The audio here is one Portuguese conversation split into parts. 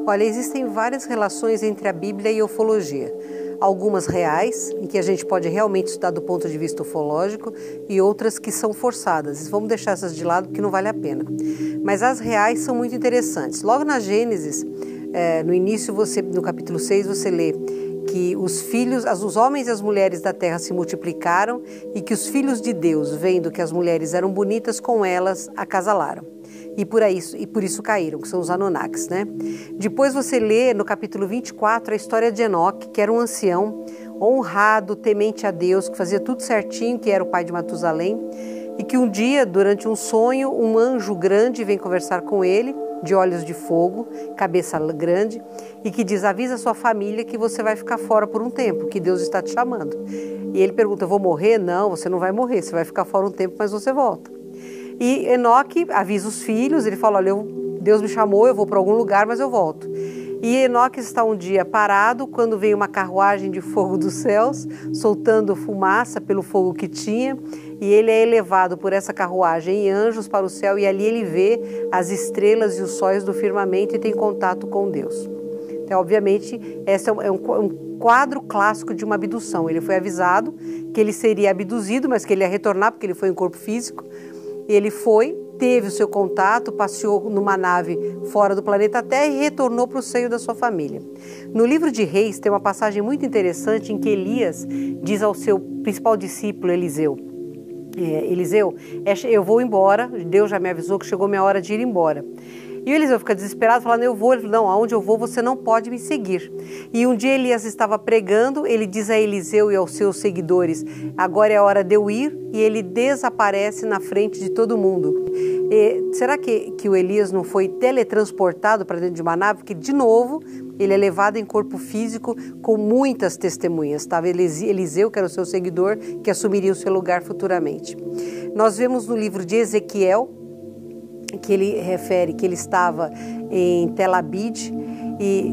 Olha, existem várias relações entre a Bíblia e a ufologia. Algumas reais, em que a gente pode realmente estudar do ponto de vista ufológico, e outras que são forçadas. Vamos deixar essas de lado porque não vale a pena. Mas as reais são muito interessantes. Logo na Gênesis, no início, no capítulo 6, você lê que os homens e as mulheres da terra se multiplicaram e que os filhos de Deus, vendo que as mulheres eram bonitas, com elas acasalaram. E por isso caíram, que são os Anunnakis, né? Depois você lê no capítulo 24 a história de Enoque, que era um ancião honrado, temente a Deus, que fazia tudo certinho, que era o pai de Matusalém, e que um dia, durante um sonho, um anjo grande vem conversar com ele, de olhos de fogo, cabeça grande, e que diz: avisa a sua família que você vai ficar fora por um tempo, que Deus está te chamando. E ele pergunta: eu vou morrer? Não, você não vai morrer, você vai ficar fora um tempo, mas você volta. E Enoque avisa os filhos, ele fala: olha, Deus me chamou, eu vou para algum lugar, mas eu volto. E Enoque está um dia parado, quando vem uma carruagem de fogo dos céus, soltando fumaça pelo fogo que tinha, e ele é elevado por essa carruagem em anjos para o céu, e ali ele vê as estrelas e os sóis do firmamento e tem contato com Deus. Então, obviamente, esse é um quadro clássico de uma abdução. Ele foi avisado que ele seria abduzido, mas que ele ia retornar, porque ele foi em corpo físico. Ele foi, teve o seu contato, passeou numa nave fora do planeta Terra e retornou para o seio da sua família. No livro de Reis tem uma passagem muito interessante em que Elias diz ao seu principal discípulo, Eliseu, eu vou embora, Deus já me avisou que chegou minha hora de ir embora. E o Eliseu fica desesperado, falando: eu vou. Ele falou: não, aonde eu vou você não pode me seguir. E um dia Elias estava pregando, ele diz a Eliseu e aos seus seguidores: agora é a hora de eu ir, e ele desaparece na frente de todo mundo. Será que o Elias não foi teletransportado para dentro de uma nave? Porque, de novo, ele é levado em corpo físico com muitas testemunhas. Estava Eliseu, que era o seu seguidor, que assumiria o seu lugar futuramente. Nós vemos no livro de Ezequiel, que ele refere que ele estava em Tel Abid e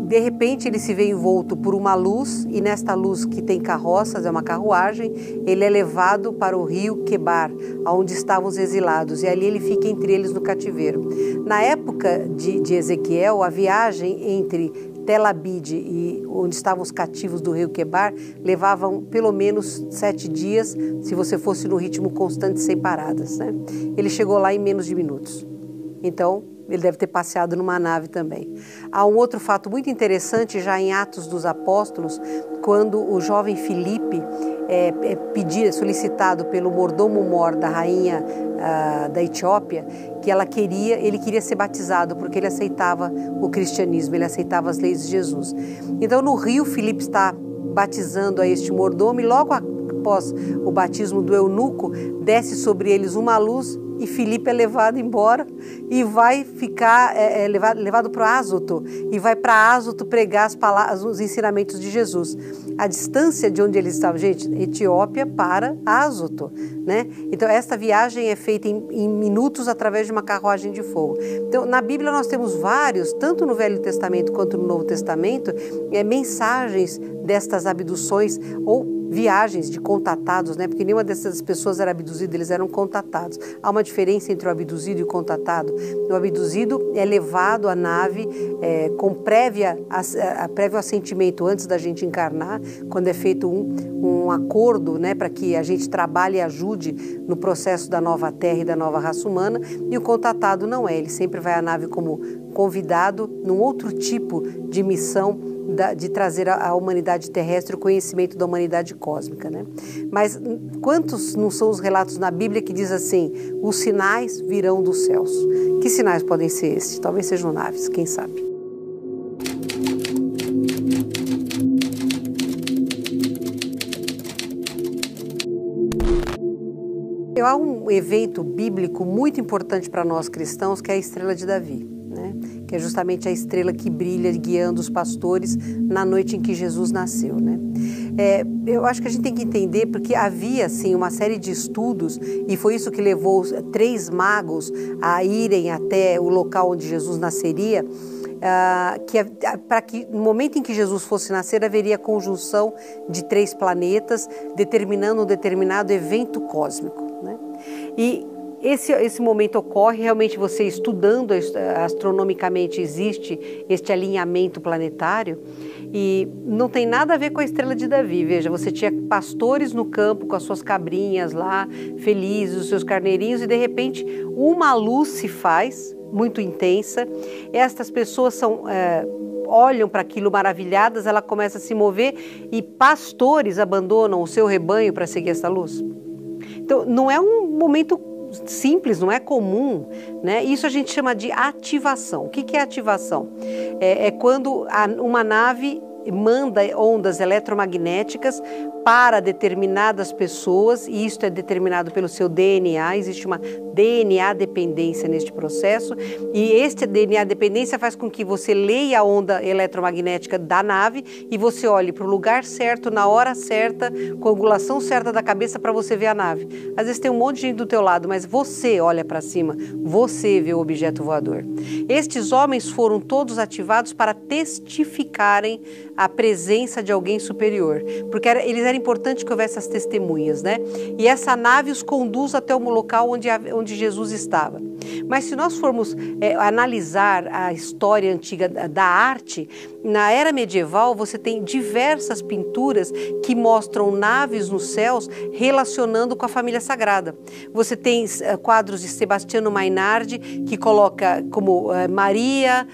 de repente ele se vê envolto por uma luz, e nesta luz, que tem carroças, é uma carruagem, ele é levado para o rio Quebar, onde estavam os exilados, e ali ele fica entre eles no cativeiro. Na época de Ezequiel, a viagem entre Tel Abid e onde estavam os cativos do rio Quebar levavam pelo menos 7 dias, se você fosse no ritmo constante, sem paradas, né? Ele chegou lá em menos de minutos. Então, ele deve ter passeado numa nave também. Há um outro fato muito interessante, já em Atos dos Apóstolos, quando o jovem Filipe é solicitado pelo mordomo-mor da rainha da Etiópia, que ele queria ser batizado, porque ele aceitava o cristianismo, ele aceitava as leis de Jesus. Então, no rio, Filipe está batizando a este mordomo, e logo após o batismo do eunuco, desce sobre eles uma luz, e Filipe é levado embora e vai ficar levado para Azoto, e vai para Azoto pregar os ensinamentos de Jesus. A distância de onde eles estavam, gente, Etiópia para Azoto, né? Então, esta viagem é feita em minutos através de uma carruagem de fogo. Então, na Bíblia nós temos vários, tanto no Velho Testamento quanto no Novo Testamento, mensagens destas abduções ou viagens de contatados, né? Porque nenhuma dessas pessoas era abduzida, eles eram contatados. Há uma diferença entre o abduzido e o contatado. O abduzido é levado à nave com prévio assentimento antes da gente encarnar, quando é feito um acordo, né, para que a gente trabalhe e ajude no processo da nova terra e da nova raça humana, e o contatado não é, ele sempre vai à nave como convidado num outro tipo de missão de trazer à humanidade terrestre o conhecimento da humanidade cósmica, né? Mas quantos não são os relatos na Bíblia que diz assim: os sinais virão dos céus? Que sinais podem ser esses? Talvez sejam naves, quem sabe? Há um evento bíblico muito importante para nós cristãos, que é a estrela de Davi, né? Que é justamente a estrela que brilha guiando os pastores na noite em que Jesus nasceu, né? Eu acho que a gente tem que entender, porque havia assim uma série de estudos, e foi isso que levou os 3 magos a irem até o local onde Jesus nasceria, para que no momento em que Jesus fosse nascer haveria a conjunção de 3 planetas, determinando um determinado evento cósmico, né? E esse momento ocorre, realmente você estudando astronomicamente existe este alinhamento planetário e não tem nada a ver com a estrela de Davi. Veja, você tinha pastores no campo com as suas cabrinhas lá, felizes, os seus carneirinhos, e de repente uma luz se faz, muito intensa. Estas pessoas olham para aquilo maravilhadas, ela começa a se mover e pastores abandonam o seu rebanho para seguir essa luz. Então, não é um momento simples, não é comum, né? Isso a gente chama de ativação. O que é ativação? É quando uma nave manda ondas eletromagnéticas para determinadas pessoas, e isto é determinado pelo seu DNA, existe uma DNA dependência neste processo, e este DNA dependência faz com que você leia a onda eletromagnética da nave e você olhe para o lugar certo, na hora certa, com a angulação certa da cabeça para você ver a nave. Às vezes tem um monte de gente do teu lado, mas você olha para cima, você vê o objeto voador. Estes homens foram todos ativados para testificarem a presença de alguém superior, porque era importante que houvesse as testemunhas, né? E essa nave os conduz até o local onde Jesus estava. Mas se nós formos analisar a história antiga da arte, na era medieval você tem diversas pinturas que mostram naves nos céus relacionando com a família sagrada. Você tem quadros de Sebastiano Mainardi que coloca como Maria,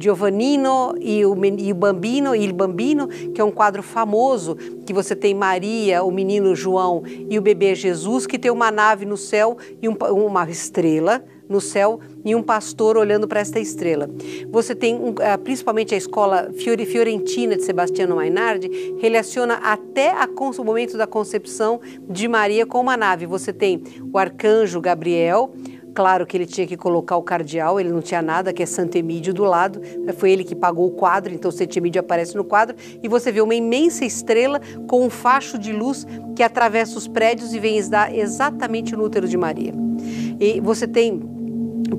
Giovannino e o Bambino, Il Bambino, que é um quadro famoso, que você tem Maria, o menino João e o bebê Jesus, que tem uma nave no céu e uma estrela no céu e um pastor olhando para esta estrela. Você tem, principalmente a escola fiorentina de Sebastiano Mainardi, relaciona até o momento da concepção de Maria com uma nave. Você tem o arcanjo Gabriel. Claro que ele tinha que colocar o cardeal, ele não tinha nada, que é Santo Emídio do lado, foi ele que pagou o quadro, então Santo Emídio aparece no quadro, e você vê uma imensa estrela com um facho de luz que atravessa os prédios e vem estar exatamente no útero de Maria. E você tem,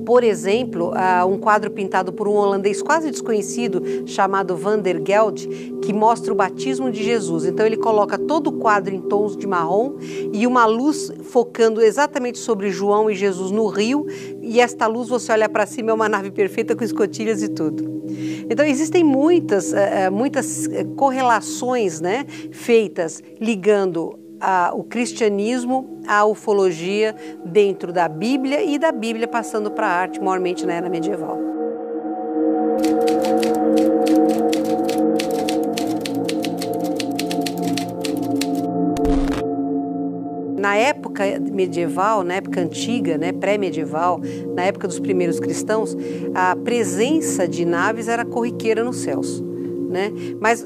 por exemplo, um quadro pintado por um holandês quase desconhecido, chamado Van der Geld, que mostra o batismo de Jesus. Então ele coloca todo o quadro em tons de marrom e uma luz focando exatamente sobre João e Jesus no rio, e esta luz, você olha para cima, é uma nave perfeita com escotilhas e tudo. Então existem muitas correlações, né, feitas ligando o cristianismo, a ufologia dentro da Bíblia e da Bíblia passando para a arte, maiormente na era medieval. Na época medieval, na época antiga, né, pré-medieval, na época dos primeiros cristãos, a presença de naves era corriqueira nos céus, né? Mas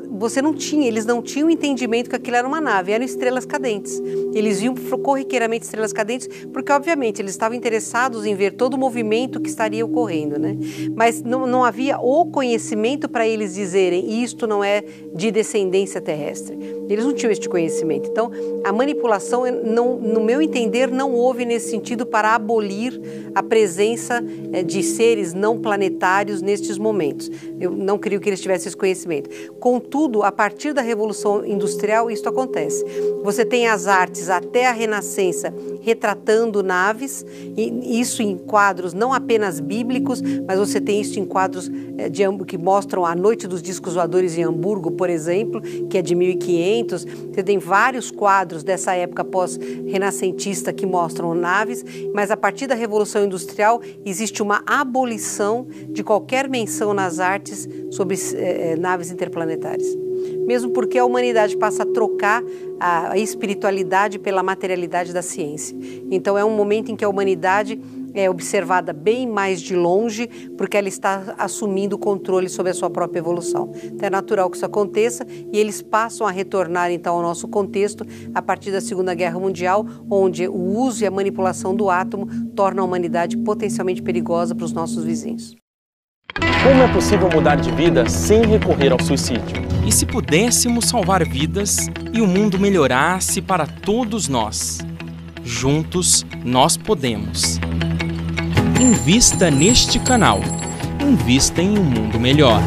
eles não tinham entendimento que aquilo era uma nave, eram estrelas cadentes. Eles viam corriqueiramente estrelas cadentes porque, obviamente, eles estavam interessados em ver todo o movimento que estaria ocorrendo, né? Mas não havia o conhecimento para eles dizerem isto não é de descendência terrestre. Eles não tinham este conhecimento. Então, a manipulação, no meu entender, não houve nesse sentido para abolir a presença de seres não planetários nestes momentos. Eu não creio que eles tivessem esse conhecimento. Contudo, a partir da Revolução Industrial, isso acontece. Você tem as artes até a Renascença retratando naves, e isso em quadros não apenas bíblicos, mas você tem isso em quadros que mostram a Noite dos Discos Voadores em Hamburgo, por exemplo, que é de 1500. Você tem vários quadros dessa época pós-renascentista que mostram naves, mas a partir da Revolução Industrial existe uma abolição de qualquer menção nas artes sobre naves interplanetárias. Mesmo porque a humanidade passa a trocar a espiritualidade pela materialidade da ciência. Então é um momento em que a humanidade é observada bem mais de longe, porque ela está assumindo o controle sobre a sua própria evolução. Então é natural que isso aconteça e eles passam a retornar então ao nosso contexto a partir da Segunda Guerra Mundial, onde o uso e a manipulação do átomo tornam a humanidade potencialmente perigosa para os nossos vizinhos. Como é possível mudar de vida sem recorrer ao suicídio? E se pudéssemos salvar vidas e o mundo melhorasse para todos nós? Juntos, nós podemos. Invista neste canal. Invista em um mundo melhor.